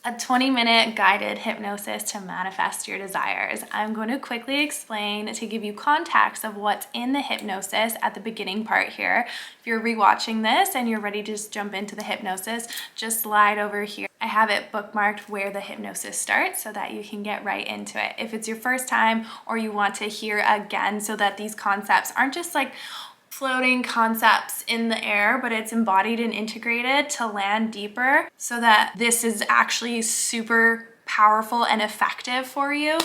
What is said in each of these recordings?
a 20-minute guided hypnosis to manifest your desires. I'm going to quickly explain to give you context of what's in the hypnosis at the beginning part here. If you're rewatching this and you're ready to just jump into the hypnosis, just slide over here. I have it bookmarked where the hypnosis starts so that you can get right into it. If it's your first time or you want to hear again so that these concepts aren't just like floating concepts in the air, but it's embodied and integrated to land deeper so that this is actually super powerful and effective for you.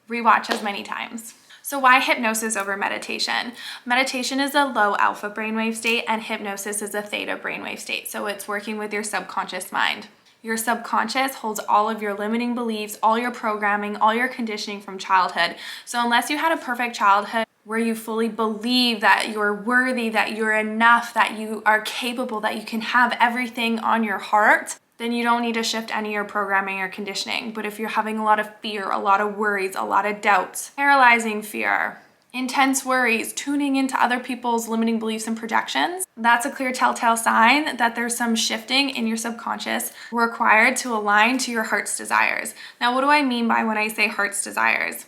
Rewatch as many times. So why hypnosis over meditation? Meditation is a low alpha brainwave state and hypnosis is a theta brainwave state. So it's working with your subconscious mind. Your subconscious holds all of your limiting beliefs, all your programming, all your conditioning from childhood. So unless you had a perfect childhood where you fully believe that you're worthy, that you're enough, that you are capable, that you can have everything on your heart, then you don't need to shift any of your programming or conditioning. But if you're having a lot of fear, a lot of worries, a lot of doubts, paralyzing fear, intense worries, tuning into other people's limiting beliefs and projections, that's a clear telltale sign that there's some shifting in your subconscious required to align to your heart's desires. Now, what do I mean by when I say heart's desires?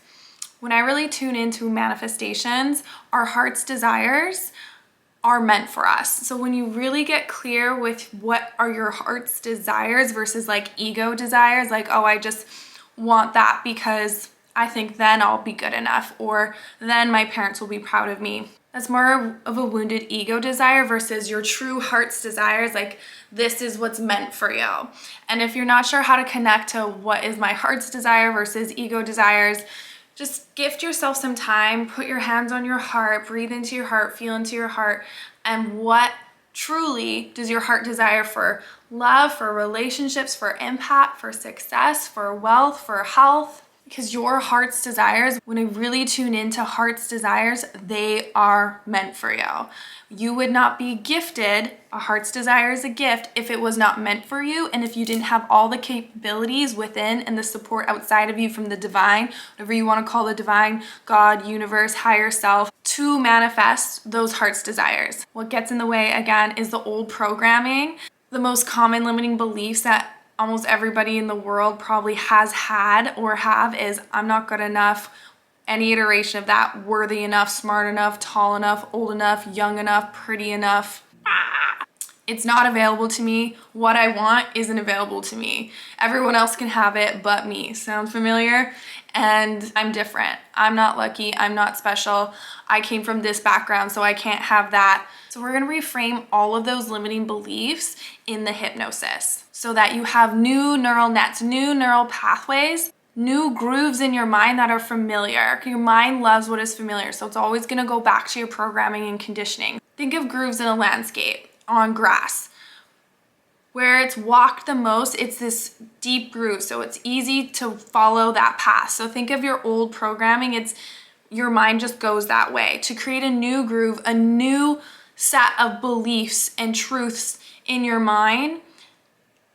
When I really tune into manifestations, our heart's desires are meant for us. So when you really get clear with what are your heart's desires versus like ego desires, like, oh, I just want that because I think then I'll be good enough, or then my parents will be proud of me. That's more of a wounded ego desire versus your true heart's desires, like this is what's meant for you. And if you're not sure how to connect to what is my heart's desire versus ego desires, just gift yourself some time, put your hands on your heart, breathe into your heart, feel into your heart, and what truly does your heart desire for love, for relationships, for impact, for success, for wealth, for health. Because your heart's desires, when I really tune into heart's desires, they are meant for you. You would not be gifted, a heart's desire is a gift, if it was not meant for you and if you didn't have all the capabilities within and the support outside of you from the divine, whatever you want to call the divine, God, universe, higher self, to manifest those heart's desires. What gets in the way, again, is the old programming, the most common limiting beliefs that almost everybody in the world probably has had or have is I'm not good enough, any iteration of that, worthy enough, smart enough, tall enough, old enough, young enough, pretty enough. It's not available to me. What I want isn't available to me. Everyone else can have it but me. Sound familiar? And I'm different. I'm not lucky. I'm not special. I came from this background, so I can't have that. So we're going to reframe all of those limiting beliefs in the hypnosis so that you have new neural nets, new neural pathways, new grooves in your mind that are familiar. Your mind loves what is familiar, so it's always going to go back to your programming and conditioning. Think of grooves in a landscape on grass. Where it's walked the most, it's this deep groove, so it's easy to follow that path. So think of your old programming, it's your mind just goes that way. To create a new groove, a new set of beliefs and truths in your mind,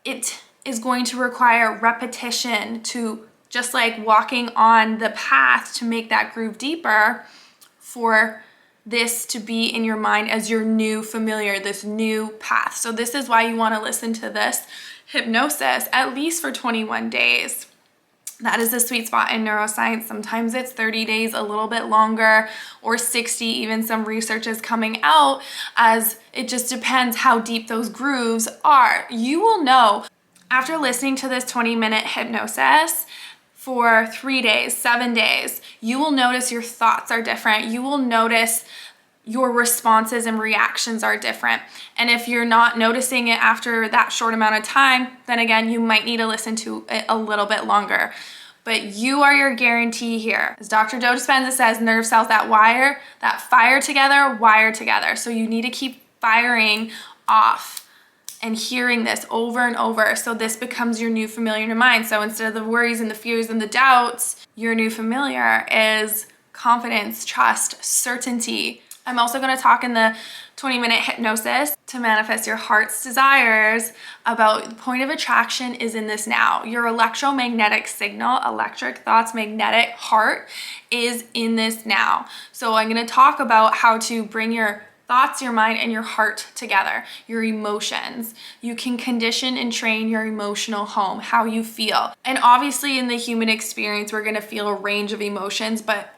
it is going to require repetition to, just like walking on the path to make that groove deeper, for this to be in your mind as your new familiar, this new path. So this is why you want to listen to this hypnosis at least for 21 days. That is the sweet spot in neuroscience. Sometimes it's 30 days, a little bit longer, or 60, even some research is coming out, as it just depends how deep those grooves are. You will know after listening to this 20-minute hypnosis for 3 days, 7 days, you will notice your thoughts are different. You will notice your responses and reactions are different. And if you're not noticing it after that short amount of time, then again, you might need to listen to it a little bit longer. But you are your guarantee here. As Dr. Joe Dispenza says, nerve cells that fire together, wire together. So you need to keep firing off and hearing this over and over, so this becomes your new familiar in your mind. So instead of the worries and the fears and the doubts, your new familiar is confidence, trust, certainty. I'm also going to talk in the 20-minute hypnosis to manifest your heart's desires about the point of attraction is in this now. Your electromagnetic signal, electric thoughts, magnetic heart is in this now. So I'm going to talk about how to bring your thoughts, your mind, and your heart together, your emotions. You can condition and train your emotional home, how you feel. And obviously in the human experience, we're gonna feel a range of emotions, but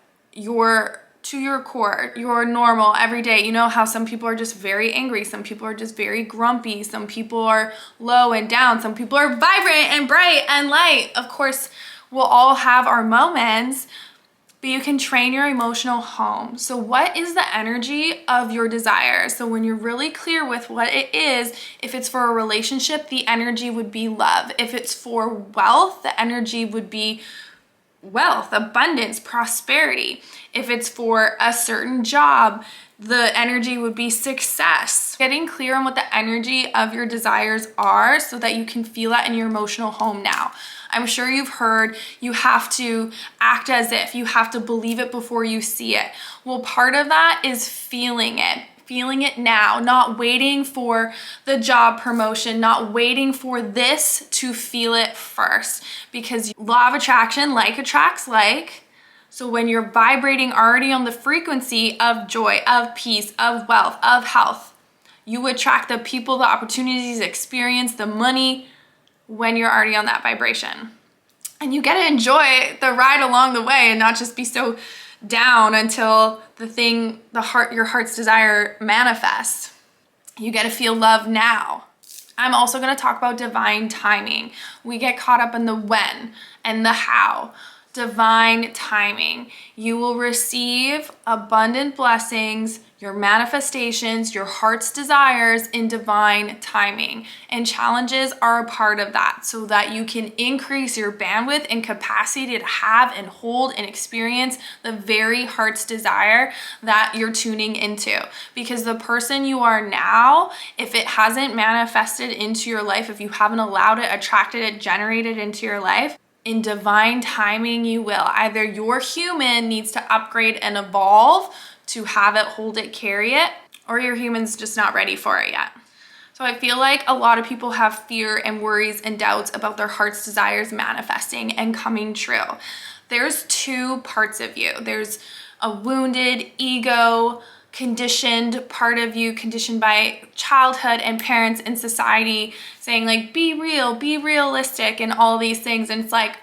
to your core, your normal everyday. You know how some people are just very angry, some people are just very grumpy, some people are low and down, some people are vibrant and bright and light. Of course, we'll all have our moments, but you can train your emotional home. So what is the energy of your desire? So when you're really clear with what it is, if it's for a relationship, the energy would be love. If it's for wealth, the energy would be wealth, abundance, prosperity. If it's for a certain job, the energy would be success. Getting clear on what the energy of your desires are so that you can feel that in your emotional home now. I'm sure you've heard you have to act as if, you have to believe it before you see it. Well, part of that is feeling it now, not waiting for the job promotion, not waiting for this to feel it first, because law of attraction, like attracts like. So when you're vibrating already on the frequency of joy, of peace, of wealth, of health, you attract the people, the opportunities, the experience, the money when you're already on that vibration. And you get to enjoy the ride along the way and not just be so down until your heart's desire manifests. You get to feel love now. I'm also going to talk about divine timing. We get caught up in the when and the how. Divine timing. You will receive abundant blessings, your manifestations, your heart's desires in divine timing. And challenges are a part of that so that you can increase your bandwidth and capacity to have and hold and experience the very heart's desire that you're tuning into. Because the person you are now, if it hasn't manifested into your life, if you haven't allowed it, attracted it, generated into your life, in divine timing, you will. Either your human needs to upgrade and evolve to have it, hold it, carry it, or your human's just not ready for it yet. So I feel like a lot of people have fear and worries and doubts about their heart's desires manifesting and coming true. There's two parts of you. There's a wounded, ego, conditioned part of you, conditioned by childhood and parents and society saying like, be real, be realistic and all these things. And it's like,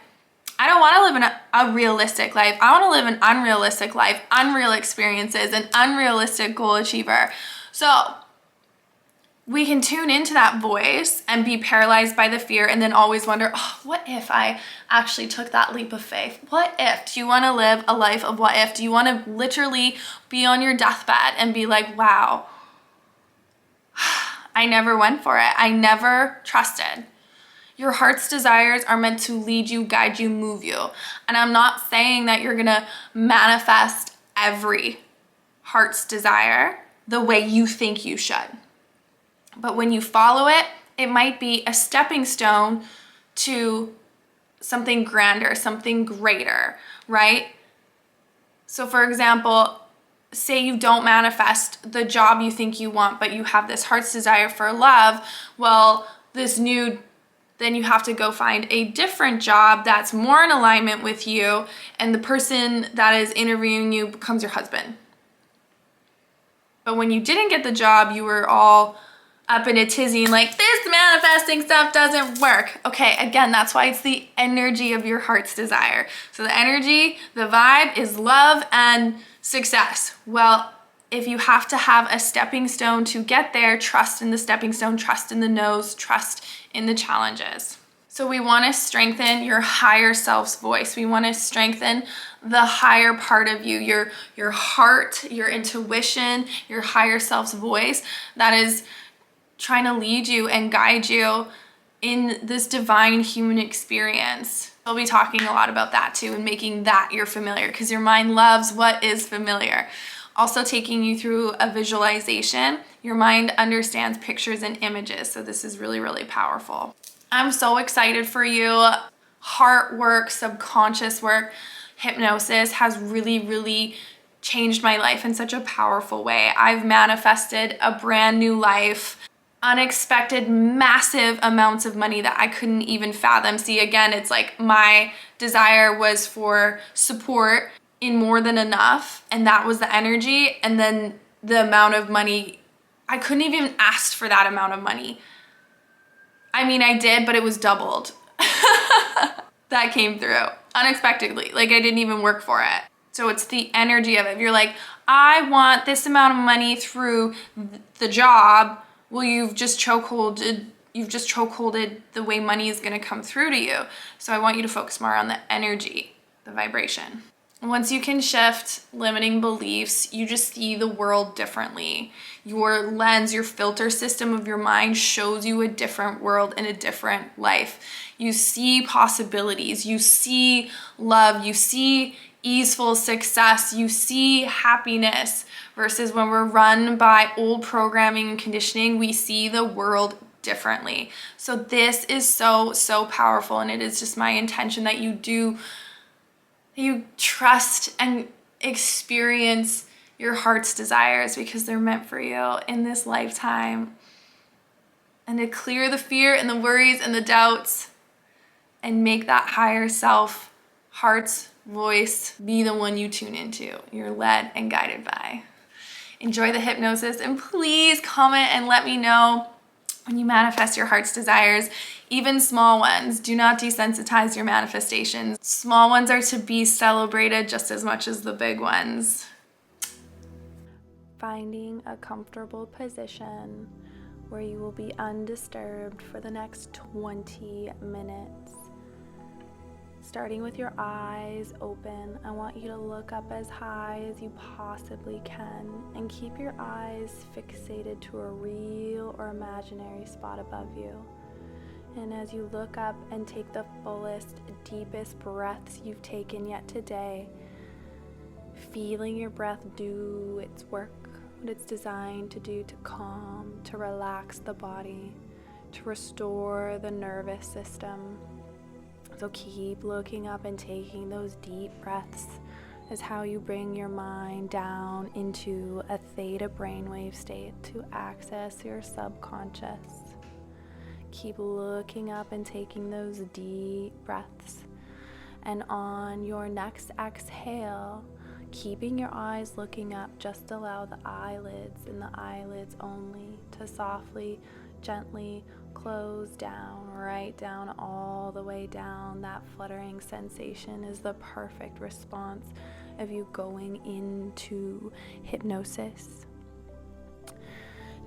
I don't want to live in a realistic life. I want to live an unrealistic life, unreal experiences, an unrealistic goal achiever. So we can tune into that voice and be paralyzed by the fear and then always wonder, oh, what if I actually took that leap of faith? What if? Do you want to live a life of what if? Do you want to literally be on your deathbed and be like, wow, I never went for it. I never trusted. Your heart's desires are meant to lead you, guide you, move you. And I'm not saying that you're going to manifest every heart's desire the way you think you should. But when you follow it, it might be a stepping stone to something grander, something greater, right? So for example, say you don't manifest the job you think you want, but you have this heart's desire for love. Well, then you have to go find a different job that's more in alignment with you, and the person that is interviewing you becomes your husband. But when you didn't get the job, you were all up in a tizzy and like, this manifesting stuff doesn't work. Okay, again, that's why it's the energy of your heart's desire. So the energy, the vibe is love and success. Well, if you have to have a stepping stone to get there, trust in the stepping stone, trust in the no's, trust in the challenges. So we want to strengthen your higher self's voice. We want to strengthen the higher part of you, your heart, your intuition, your higher self's voice that is trying to lead you and guide you in this divine human experience. We'll be talking a lot about that too and making that your familiar, because your mind loves what is familiar. Also taking you through a visualization. Your mind understands pictures and images, so this is really, really powerful. I'm so excited for you. Heart work, subconscious work, hypnosis has really, really changed my life in such a powerful way. I've manifested a brand new life, unexpected massive amounts of money that I couldn't even fathom. See, again, it's like my desire was for support in more than enough, and that was the energy, and then the amount of money. I couldn't even ask for that amount of money. I mean, I did, but it was doubled. That came through unexpectedly. Like, I didn't even work for it. So it's the energy of it. If you're like, I want this amount of money through the job, well, you've just chokeholded the way money is going to come through to you. So I want you to focus more on the energy, the vibration. Once you can shift limiting beliefs, you just see the world differently. Your lens, your filter system of your mind shows you a different world and a different life. You see possibilities, you see love, you see easeful success, you see happiness, versus when we're run by old programming and conditioning, we see the world differently. So this is so, so powerful, and it is just my intention that you trust and experience your heart's desires, because they're meant for you in this lifetime. And to clear the fear and the worries and the doubts and make that higher self, heart's voice, be the one you tune into, you're led and guided by. Enjoy the hypnosis, and please comment and let me know when you manifest your heart's desires, even small ones. Do not desensitize your manifestations. Small ones are to be celebrated just as much as the big ones. Finding a comfortable position where you will be undisturbed for the next 20 minutes. Starting with your eyes open, I want you to look up as high as you possibly can and keep your eyes fixated to a real or imaginary spot above you. And as you look up and take the fullest, deepest breaths you've taken yet today, feeling your breath do its work, what it's designed to do, to calm, to relax the body, to restore the nervous system. So keep looking up and taking those deep breaths as how you bring your mind down into a theta brainwave state to access your subconscious. Keep looking up and taking those deep breaths. And on your next exhale, keeping your eyes looking up, just allow the eyelids and the eyelids only to softly, gently close down, right down, all the way down. That fluttering sensation is the perfect response of you going into hypnosis.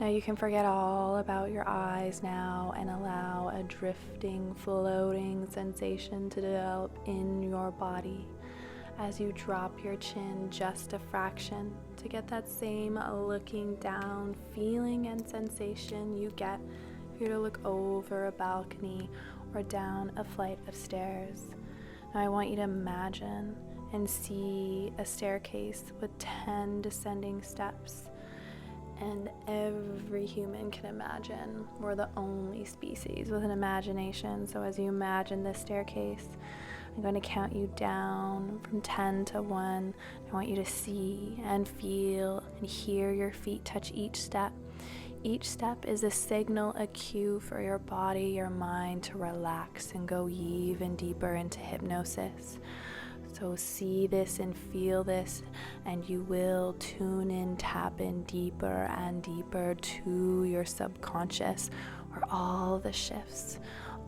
Now you can forget all about your eyes now and allow a drifting, floating sensation to develop in your body as you drop your chin just a fraction to get that same looking down feeling and sensation you get if you were to look over a balcony or down a flight of stairs. Now I want you to imagine and see a staircase with 10 descending steps. And every human can imagine. We're the only species with an imagination. So as you imagine this staircase, I'm going to count you down from 10 to 1. I want you to see and feel and hear your feet touch each step. Each step is a signal, a cue for your body, your mind to relax and go even deeper into hypnosis. So see this and feel this, and you will tune in, tap in deeper and deeper to your subconscious, where all the shifts,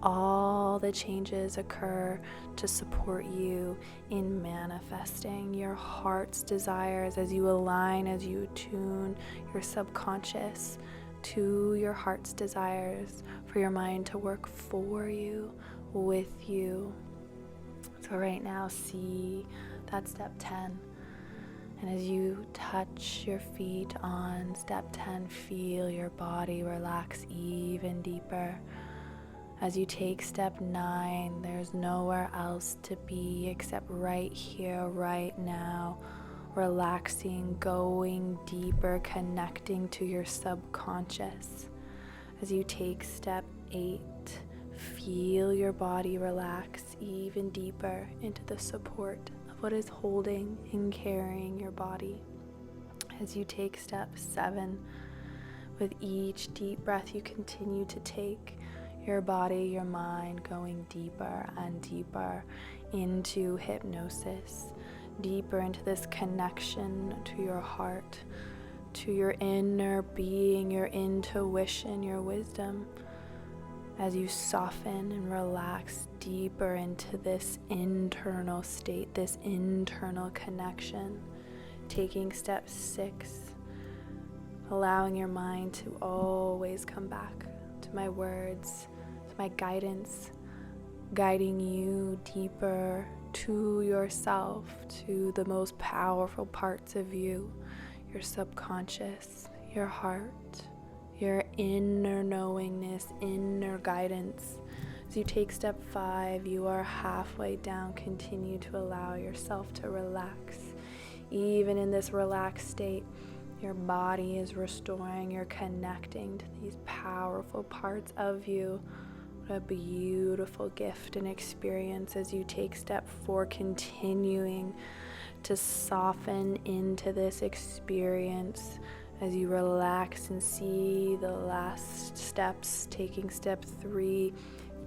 all the changes occur to support you in manifesting your heart's desires as you align, as you tune your subconscious to your heart's desires for your mind to work for you, with you. So right now, see that step 10. And as you touch your feet on step 10, feel your body relax even deeper. As you take step 9, there's nowhere else to be except right here, right now. Relaxing, going deeper, connecting to your subconscious. As you take step 8, feel your body relax even deeper into the support of what is holding and carrying your body. As you take step 7, with each deep breath you continue to take, your body, your mind going deeper and deeper into hypnosis, deeper into this connection to your heart, to your inner being, your intuition, your wisdom, as you soften and relax deeper into this internal state, this internal connection. Taking step 6, allowing your mind to always come back to my words, to my guidance, guiding you deeper to yourself, to the most powerful parts of you, your subconscious, your heart, your inner knowingness, inner guidance. As you take step 5, you are halfway down. Continue to allow yourself to relax. Even in this relaxed state, your body is restoring, you're connecting to these powerful parts of you. What a beautiful gift and experience as you take step 4, continuing to soften into this experience as you relax and see the last steps. Taking step 3,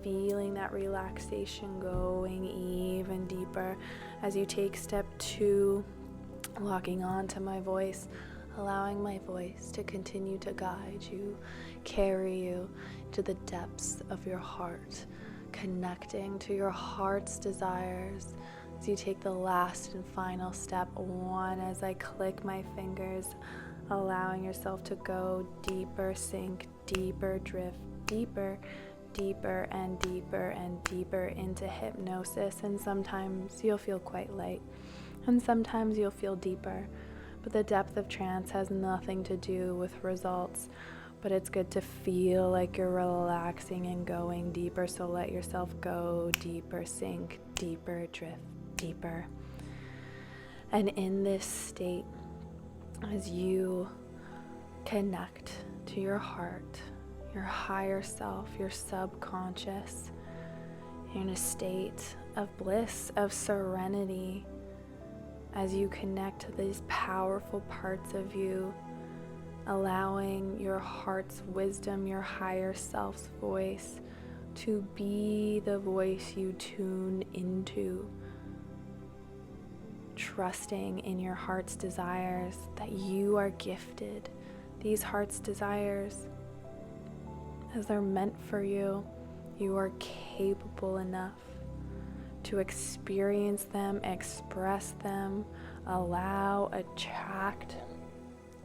feeling that relaxation going even deeper. As you take step 2, locking on to my voice, allowing my voice to continue to guide you, carry you to the depths of your heart, connecting to your heart's desires. As you take the last and final step 1, as I click my fingers, allowing yourself to go deeper, sink deeper, drift deeper, deeper and deeper and deeper into hypnosis. And sometimes you'll feel quite light, and sometimes you'll feel deeper. But the depth of trance has nothing to do with results, but it's good to feel like you're relaxing and going deeper. So let yourself go deeper, sink deeper, drift deeper. And in this state, as you connect to your heart, your higher self, your subconscious, you're in a state of bliss, of serenity. As you connect to these powerful parts of you, allowing your heart's wisdom, your higher self's voice, to be the voice you tune into, trusting in your heart's desires, that you are gifted these heart's desires as they're meant for you. You are capable enough to experience them, express them, allow, attract,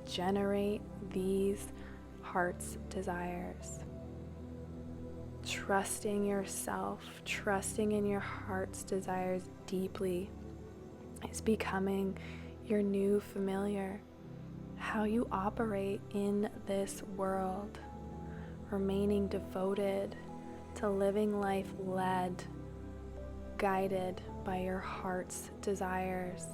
generate these heart's desires. Trusting yourself, trusting in your heart's desires deeply is becoming your new familiar. How you operate in this world, remaining devoted to living life led, guided by your heart's desires,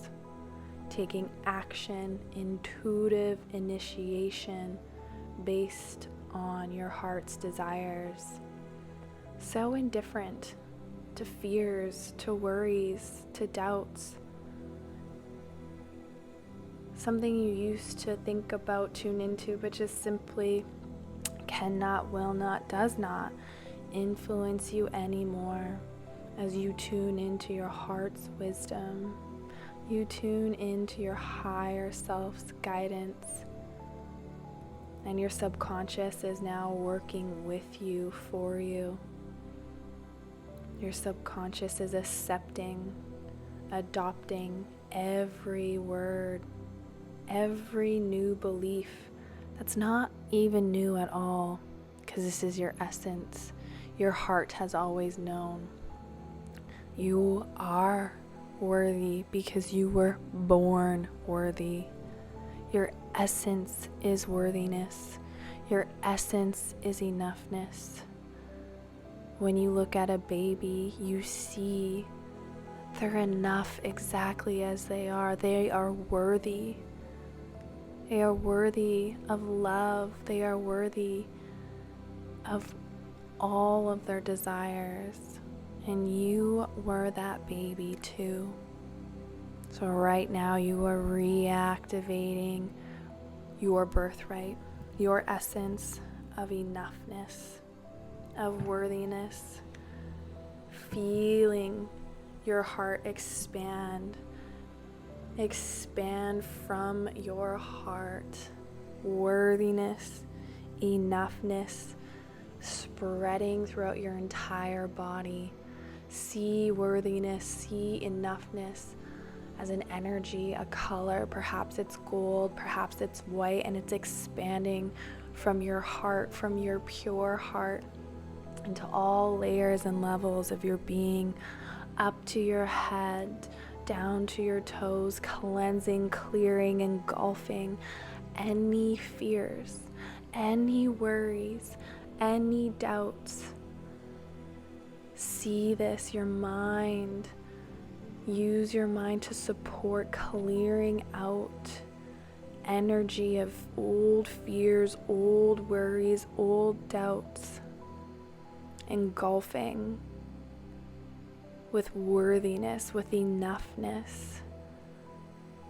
taking action, intuitive initiation based on your heart's desires. So indifferent to fears, to worries, to doubts. Something you used to think about, tune into, but just simply cannot, will not, does not influence you anymore. As you tune into your heart's wisdom, you tune into your higher self's guidance, and your subconscious is now working with you, for you. Your subconscious is accepting, adopting every word, every new belief that's not even new at all, because this is your essence. Your heart has always known. You are worthy because you were born worthy. Your essence is worthiness. Your essence is enoughness. When you look at a baby, you see they're enough exactly as they are. They are worthy. They are worthy of love. They are worthy of all of their desires. And you were that baby too. So right now you are reactivating your birthright, your essence of enoughness, of worthiness, feeling your heart expand from your heart worthiness, enoughness spreading throughout your entire body. See worthiness, see enoughness as an energy, a color. Perhaps it's gold, perhaps it's white, and it's expanding from your heart, from your pure heart, into all layers and levels of your being, up to your head, down to your toes, cleansing, clearing, engulfing any fears, any worries, any doubts. See this, your mind. Use your mind to support clearing out energy of old fears, old worries, old doubts, engulfing with worthiness, with enoughness,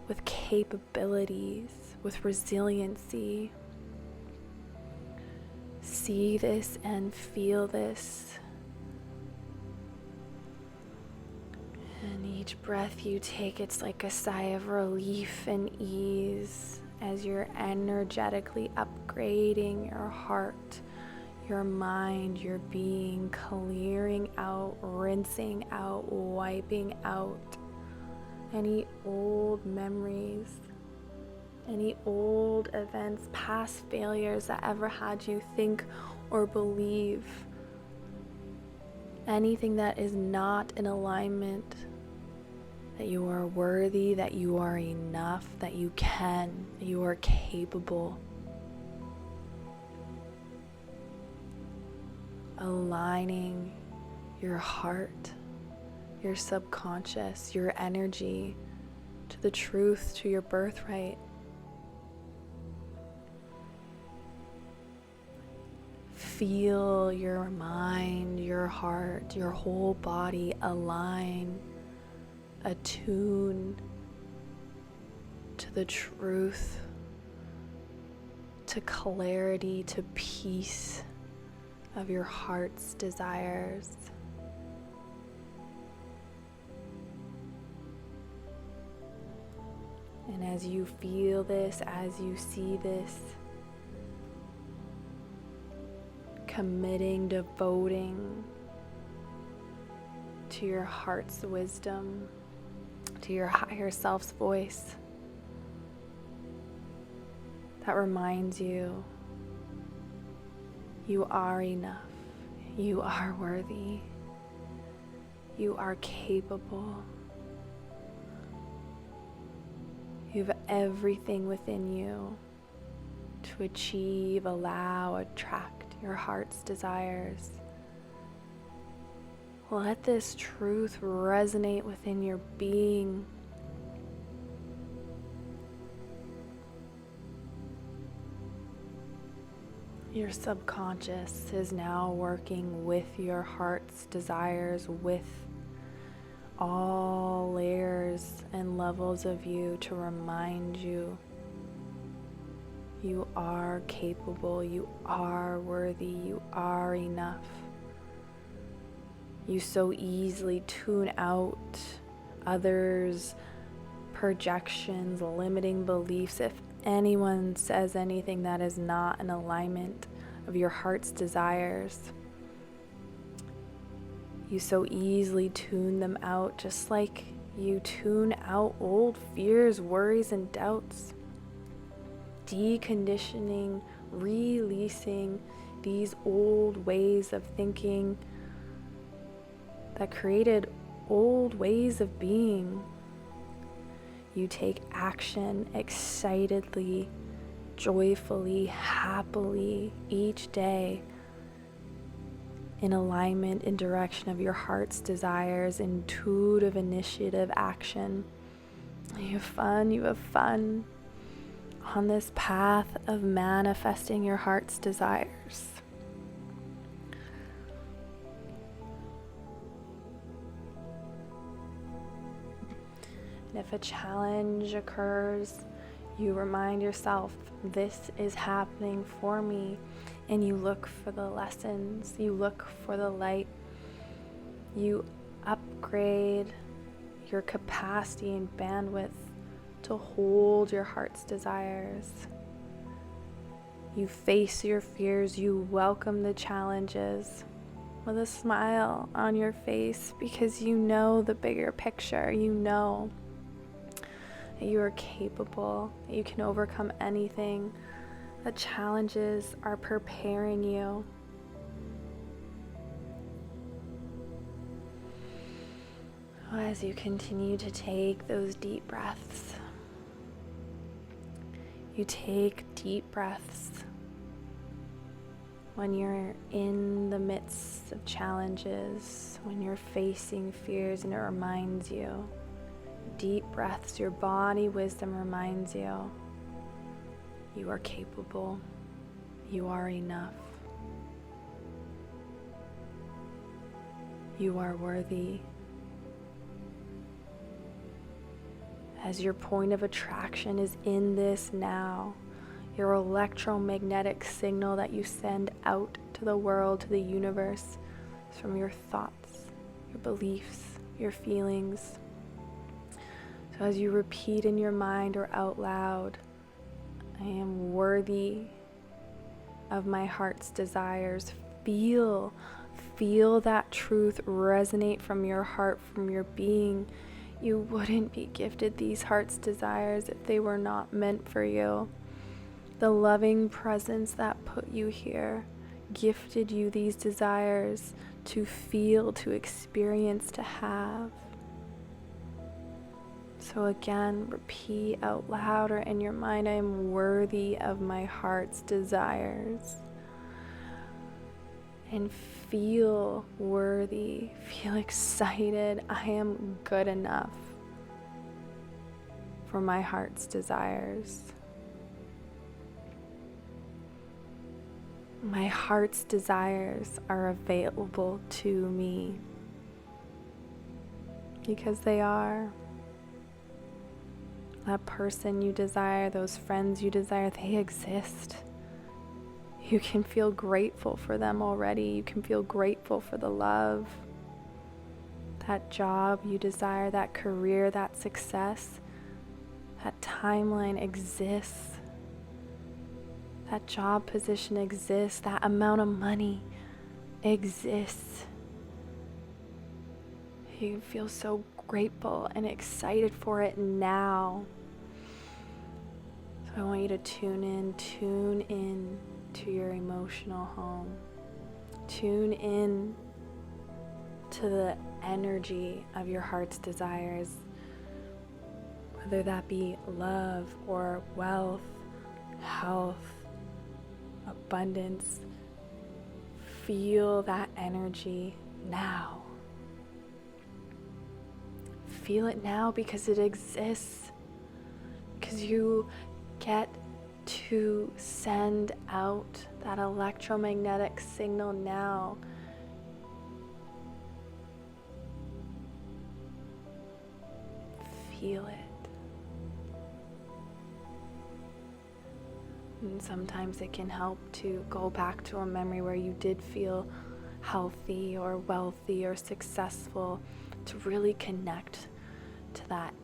with capabilities, with resiliency. See this and feel this. And each breath you take, it's like a sigh of relief and ease as you're energetically upgrading your heart, your mind, your being, clearing out, rinsing out, wiping out any old memories, any old events, past failures that ever had you think or believe, anything that is not in alignment, that you are worthy, that you are enough, that you can, that you are capable. Aligning your heart, your subconscious, your energy to the truth, to your birthright. Feel your mind, your heart, your whole body align, attune to the truth, to clarity, to peace of your heart's desires. And as you feel this, as you see this, committing, devoting to your heart's wisdom, to your higher self's voice that reminds you you are enough, you are worthy, you are capable, you have everything within you to achieve, allow, attract your heart's desires. Let this truth resonate within your being. Your subconscious is now working with your heart's desires, with all layers and levels of you to remind you you are capable, you are worthy, you are enough. You so easily tune out others' projections, limiting beliefs. If anyone says anything that is not in alignment of your heart's desires, you so easily tune them out, just like you tune out old fears, worries, and doubts. Deconditioning, releasing these old ways of thinking that created old ways of being. You take action excitedly, joyfully, happily each day in alignment, in direction of your heart's desires, intuitive initiative action. You have fun on this path of manifesting your heart's desires. And if a challenge occurs, you remind yourself, this is happening for me. And you look for the lessons, you look for the light, you upgrade your capacity and bandwidth to hold your heart's desires. You face your fears, you welcome the challenges with a smile on your face because you know the bigger picture. You know that you are capable, that you can overcome anything. The challenges are preparing you. As you continue to take those deep breaths, you take deep breaths when you're in the midst of challenges, when you're facing fears, and it reminds you. Deep breaths, your body wisdom reminds you. You are capable. You are enough. You are worthy. As your point of attraction is in this now, your electromagnetic signal that you send out to the world, to the universe, is from your thoughts, your beliefs, your feelings. So as you repeat in your mind or out loud, I am worthy of my heart's desires. Feel that truth resonate from your heart, from your being. You wouldn't be gifted these heart's desires if they were not meant for you. The loving presence that put you here gifted you these desires to feel, to experience, to have. So again, repeat out loud or in your mind, I am worthy of my heart's desires. And feel worthy, feel excited. I am good enough for my heart's desires. My heart's desires are available to me because they are. That person you desire, those friends you desire, they exist. You can feel grateful for them already. You can feel grateful for the love. That job you desire, that career, that success, that timeline exists. That job position exists. That amount of money exists. You feel so grateful and excited for it now. So I want you to tune in to your emotional home. Tune in to the energy of your heart's desires, whether that be love or wealth, health, abundance. Feel that energy now. Feel it now because it exists. Because you get to send out that electromagnetic signal now. Feel it. And sometimes it can help to go back to a memory where you did feel healthy or wealthy or successful, to really connect to that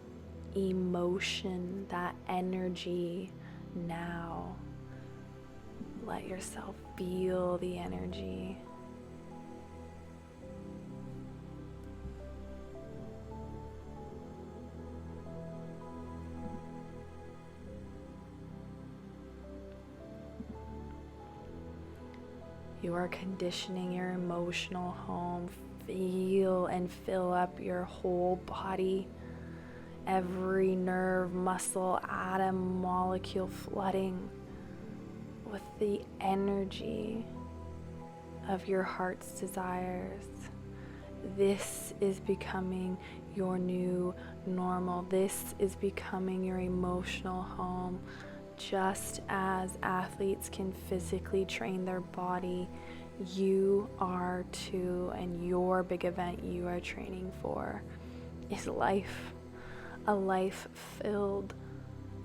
emotion, that energy now. Let yourself feel the energy. You are conditioning your emotional home. Feel and fill up your whole body. Every nerve, muscle, atom, molecule flooding with the energy of your heart's desires. This is becoming your new normal. This is becoming your emotional home. Just as athletes can physically train their body, you are too, and your big event you are training for is life. A life filled,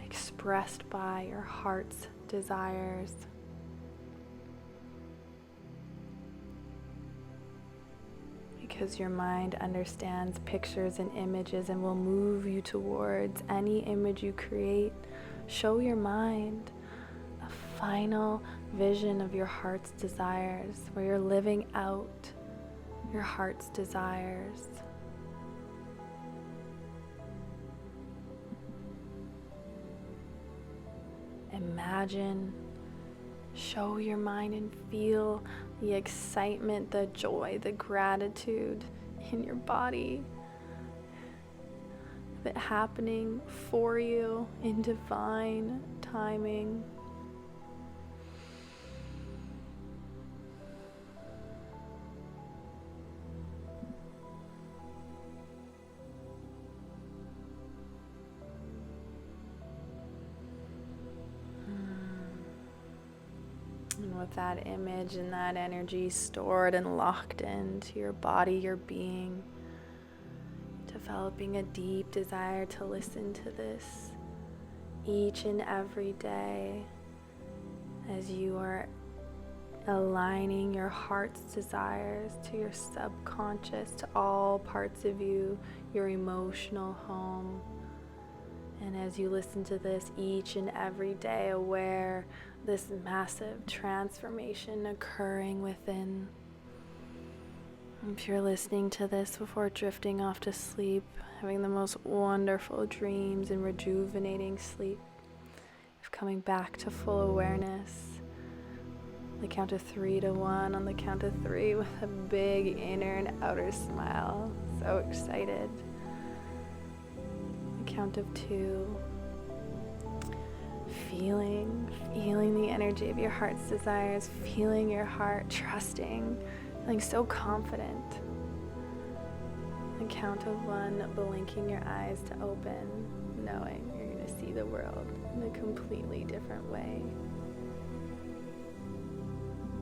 expressed by your heart's desires. Because your mind understands pictures and images and will move you towards any image you create. Show your mind a final vision of your heart's desires, where you're living out your heart's desires. Imagine, show your mind and feel the excitement, the joy, the gratitude in your body of it happening for you in divine timing. And with that image and that energy stored and locked into your body, your being, developing a deep desire to listen to this each and every day as you are aligning your heart's desires to your subconscious, to all parts of you, your emotional home. And as you listen to this each and every day, aware this massive transformation occurring within. If you're listening to this before drifting off to sleep, having the most wonderful dreams and rejuvenating sleep, of coming back to full awareness, the count of 3 to 1, on the count of 3 with a big inner and outer smile, so excited. The count of 2. Feeling the energy of your heart's desires, feeling your heart, trusting, feeling so confident. The count of 1, blinking your eyes to open, knowing you're going to see the world in a completely different way.